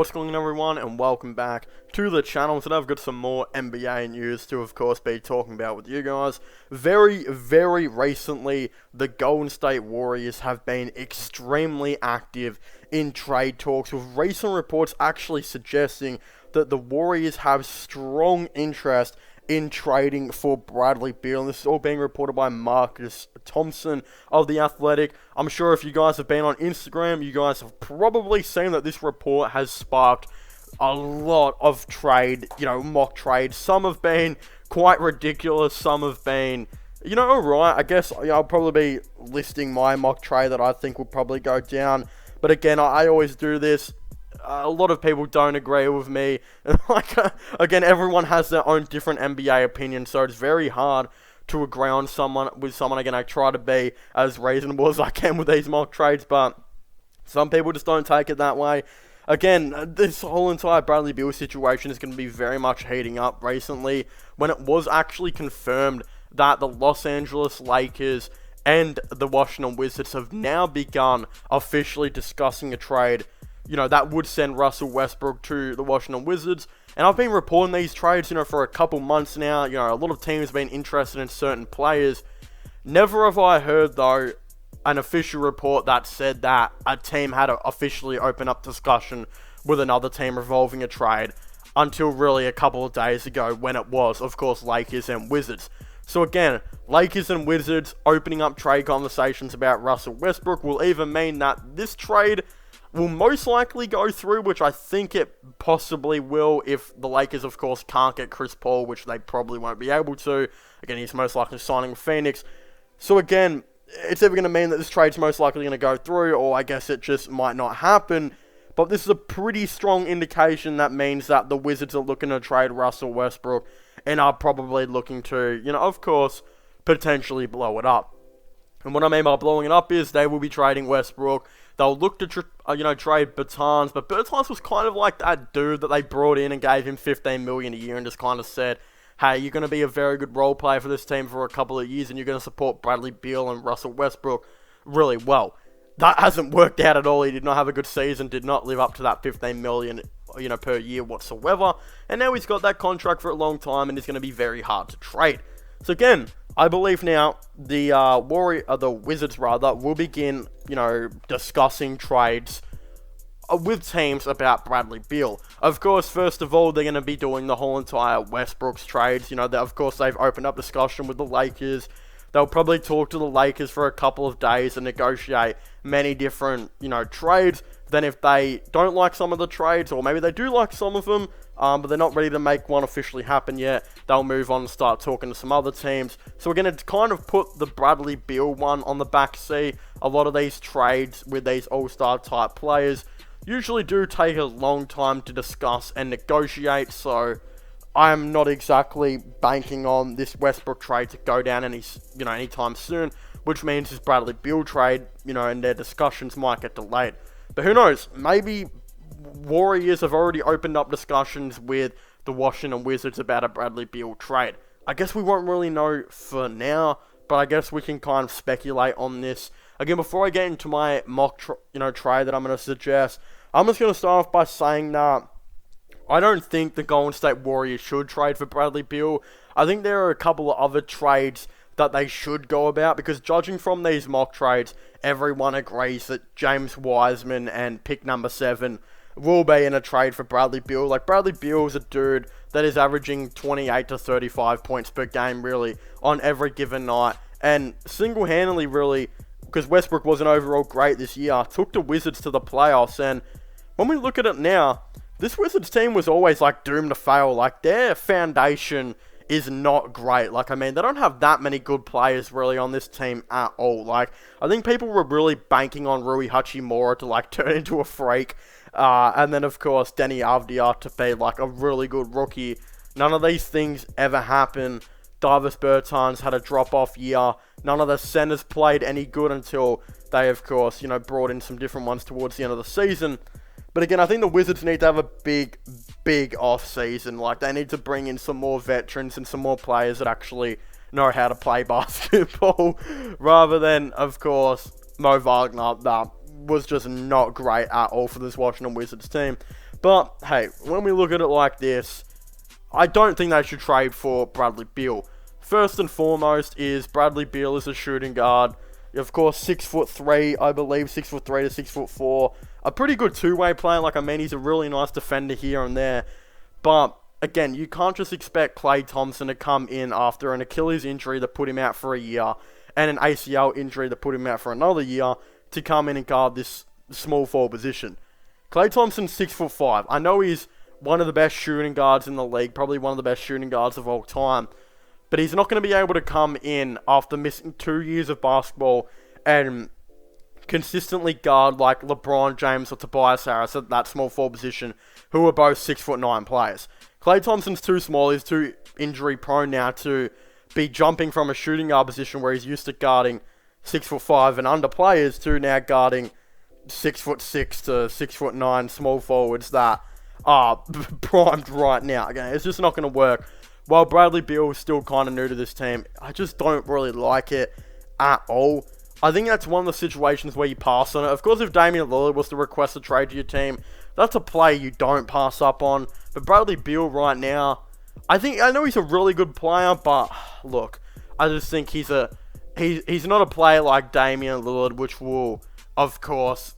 What's going on, everyone, and welcome back to the channel. Today I've got some more NBA news to, of course, be talking about with you guys. Very recently, the Golden State Warriors have been extremely active in trade talks, with recent reports actually suggesting that the Warriors have strong interest in trading for Bradley Beal. And this is all being reported by Marcus Thompson of The Athletic. I'm sure if you guys have been on Instagram, you guys have probably seen that this report has sparked a lot of mock trades. Some have been quite ridiculous, some have been, alright. I guess I'll probably be listing my mock trade that I think will probably go down. But again, I always do this. A lot of people don't agree with me. Again, everyone has their own different NBA opinion, so it's very hard to agree on with someone. Again, I try to be as reasonable as I can with these mock trades, but some people just don't take it that way. Again, this whole entire Bradley Beal situation is going to be very much heating up recently, when it was actually confirmed that the Los Angeles Lakers and the Washington Wizards have now begun officially discussing a trade that would send Russell Westbrook to the Washington Wizards. And I've been reporting these trades, for a couple months now. A lot of teams have been interested in certain players. Never have I heard, though, an official report that said that a team had to officially open up discussion with another team revolving a trade until really a couple of days ago, when it was, of course, Lakers and Wizards. So again, Lakers and Wizards opening up trade conversations about Russell Westbrook will either mean that this trade will most likely go through, which I think it possibly will, if the Lakers, of course, can't get Chris Paul, which they probably won't be able to. Again, he's most likely signing with Phoenix. So again, it's either going to mean that this trade's most likely going to go through, or I guess it just might not happen. But this is a pretty strong indication that means that the Wizards are looking to trade Russell Westbrook, and are probably looking to, of course, potentially blow it up. And what I mean by blowing it up is they will be trading Westbrook. They'll look to, trade Bertans, but Bertans was kind of like that dude that they brought in and gave him $15 million a year and just kind of said, hey, you're going to be a very good role player for this team for a couple of years, and you're going to support Bradley Beal and Russell Westbrook really well. That hasn't worked out at all. He did not have a good season, did not live up to that $15 million, per year whatsoever. And now he's got that contract for a long time, and it's going to be very hard to trade. So again, I believe now the Wizards will begin, discussing trades with teams about Bradley Beal. Of course, first of all, they're going to be doing the whole entire Westbrook's trades. Of course, they've opened up discussion with the Lakers. They'll probably talk to the Lakers for a couple of days and negotiate many different, trades. Then if they don't like some of the trades, or maybe they do like some of them, but they're not ready to make one officially happen yet, they'll move on and start talking to some other teams. So we're going to kind of put the Bradley Beal one on the back seat. A lot of these trades with these all-star type players usually do take a long time to discuss and negotiate, so I'm not exactly banking on this Westbrook trade to go down anytime soon, which means this Bradley Beal trade, and their discussions might get delayed. But who knows, maybe Warriors have already opened up discussions with the Washington Wizards about a Bradley Beal trade. I guess we won't really know for now, but I guess we can kind of speculate on this. Again, before I get into my mock trade that I'm going to suggest, I'm just going to start off by saying that I don't think the Golden State Warriors should trade for Bradley Beal. I think there are a couple of other trades that they should go about, because judging from these mock trades, everyone agrees that James Wiseman and pick number 7 will be in a trade for Bradley Beal. Like, Bradley Beal is a dude that is averaging 28 to 35 points per game, really, on every given night. And single-handedly, really, because Westbrook wasn't overall great this year, took the Wizards to the playoffs. And when we look at it now, this Wizards team was always, doomed to fail. Their foundation is not great. They don't have that many good players, really, on this team at all. I think people were really banking on Rui Hachimura to, turn into a freak. And then, of course, Denny Avdia to be, a really good rookie. None of these things ever happen. Davis Bertans had a drop-off year. None of the centers played any good until they, of course, brought in some different ones towards the end of the season. But again, I think the Wizards need to have a big off-season. They need to bring in some more veterans and some more players that actually know how to play basketball, rather than, of course, Mo Wagner, that was just not great at all for this Washington Wizards team. But, hey, when we look at it like this, I don't think they should trade for Bradley Beal. First and foremost is Bradley Beal is a shooting guard. Of course, 6'3", I believe, 6'3" to 6'4". A pretty good two-way player. Like, I mean, he's a really nice defender here and there. But, again, you can't just expect Klay Thompson to come in after an Achilles injury that put him out for a year and an ACL injury that put him out for another year to come in and guard this small forward position. Klay Thompson's 6'5". I know he's one of the best shooting guards in the league, probably one of the best shooting guards of all time. But he's not going to be able to come in after missing 2 years of basketball and consistently guard like LeBron James or Tobias Harris at that small forward position, who are both 6'9" players. Klay Thompson's too small, he's too injury prone now to be jumping from a shooting guard position where he's used to guarding 6'5" and under players to now guarding 6'6" to 6'9" small forwards that are primed right now. Again, it's just not going to work. While Bradley Beal is still kind of new to this team, I just don't really like it at all. I think that's one of the situations where you pass on it. Of course, if Damian Lillard was to request a trade to your team, that's a play you don't pass up on. But Bradley Beal right now, I know he's a really good player, but look, I just think he's not a player like Damian Lillard, which will, of course,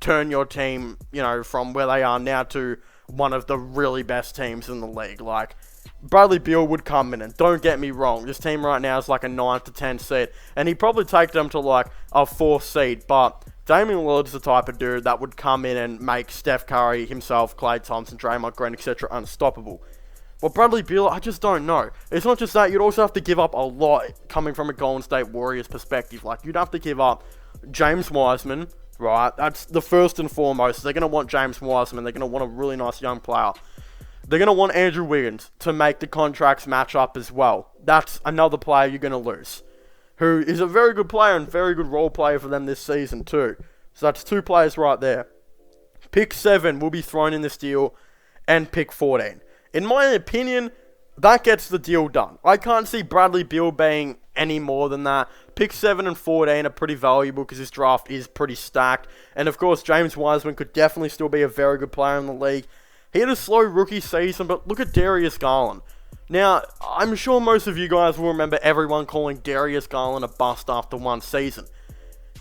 turn your team, from where they are now to one of the really best teams in the league. Like, Bradley Beal would come in, and don't get me wrong, this team right now is like a 9 to 10 seed, and he'd probably take them to like a 4th seed, but Damian Lillard's the type of dude that would come in and make Steph Curry, himself, Klay Thompson, Draymond Green, etc. unstoppable. Well, Bradley Beal, I just don't know. It's not just that, you'd also have to give up a lot coming from a Golden State Warriors perspective. Like, you'd have to give up James Wiseman, right? That's the first and foremost. They're going to want James Wiseman. They're going to want a really nice young player. They're going to want Andrew Wiggins to make the contracts match up as well. That's another player you're going to lose, who is a very good player and very good role player for them this season too. So that's 2 players right there. Pick 7 will be thrown in this deal, and pick 14. In my opinion, that gets the deal done. I can't see Bradley Beal being any more than that. Pick 7 and 14 are pretty valuable because this draft is pretty stacked. And of course, James Wiseman could definitely still be a very good player in the league. He had a slow rookie season, but look at Darius Garland. Now, I'm sure most of you guys will remember everyone calling Darius Garland a bust after one season.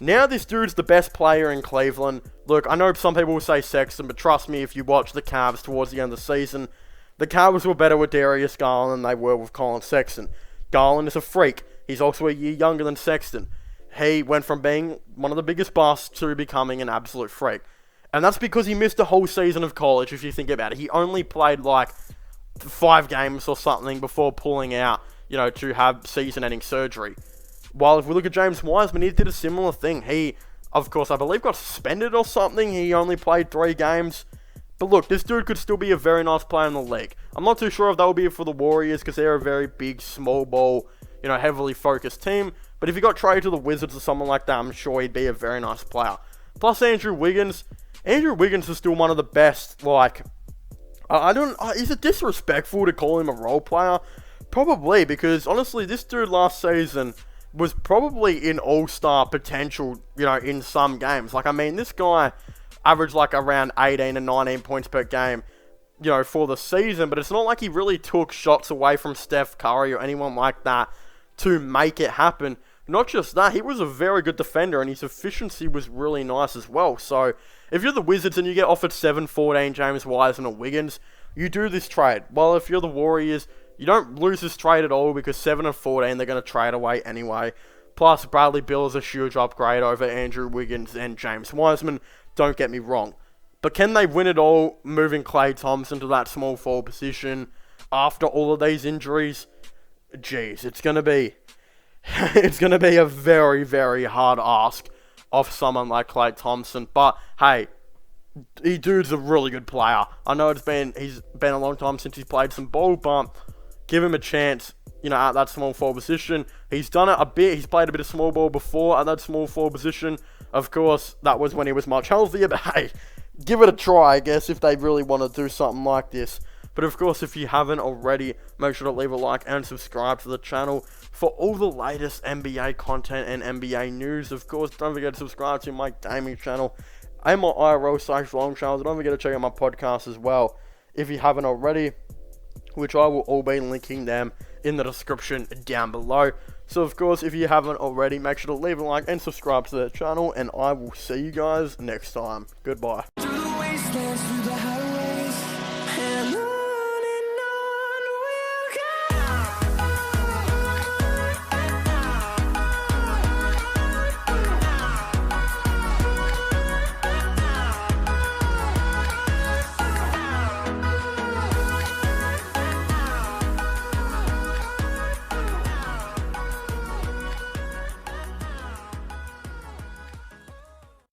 Now this dude's the best player in Cleveland. Look, I know some people will say Sexton, but trust me, if you watch the Cavs towards the end of the season, the Cavs were better with Darius Garland than they were with Colin Sexton. Garland is a freak. He's also a year younger than Sexton. He went from being one of the biggest busts to becoming an absolute freak. And that's because he missed a whole season of college, if you think about it. He only played like 5 games or something before pulling out, to have season-ending surgery. While if we look at James Wiseman, he did a similar thing. He, of course, I believe got suspended or something. He only played 3 games. But look, this dude could still be a very nice player in the league. I'm not too sure if that will be for the Warriors because they're a very big, small ball, heavily focused team. But if he got traded to the Wizards or someone like that, I'm sure he'd be a very nice player. Plus Andrew Wiggins is still one of the best, is it disrespectful to call him a role player? Probably, because honestly, this dude last season was probably in all-star potential, in some games. Like, I mean, this guy averaged like around 18 and 19 points per game, for the season, but it's not like he really took shots away from Steph Curry or anyone like that to make it happen. Not just that, he was a very good defender, and his efficiency was really nice as well. So, if you're the Wizards and you get offered 7, 14, James Wiseman or Wiggins, you do this trade. While if you're the Warriors, you don't lose this trade at all because 7 and 14, they're going to trade away anyway. Plus, Bradley Beal is a huge upgrade over Andrew Wiggins and James Wiseman. Don't get me wrong. But can they win it all moving Klay Thompson to that small forward position after all of these injuries? Jeez, it's going to be a very, very hard ask of someone like Klay Thompson. But hey, dude's a really good player. I know he's been a long time since he's played some ball, but give him a chance, at that small forward position. He's done it a bit. He's played a bit of small ball before at that small forward position. Of course, that was when he was much healthier, but hey, give it a try, I guess, if they really want to do something like this. But of course, if you haven't already, make sure to leave a like and subscribe to the channel for all the latest NBA content and NBA news. Of course, don't forget to subscribe to my gaming channel and my IRL/long channels. Don't forget to check out my podcast as well if you haven't already, which I will all be linking them in the description down below. So of course, if you haven't already, make sure to leave a like and subscribe to the channel, and I will see you guys next time. Goodbye.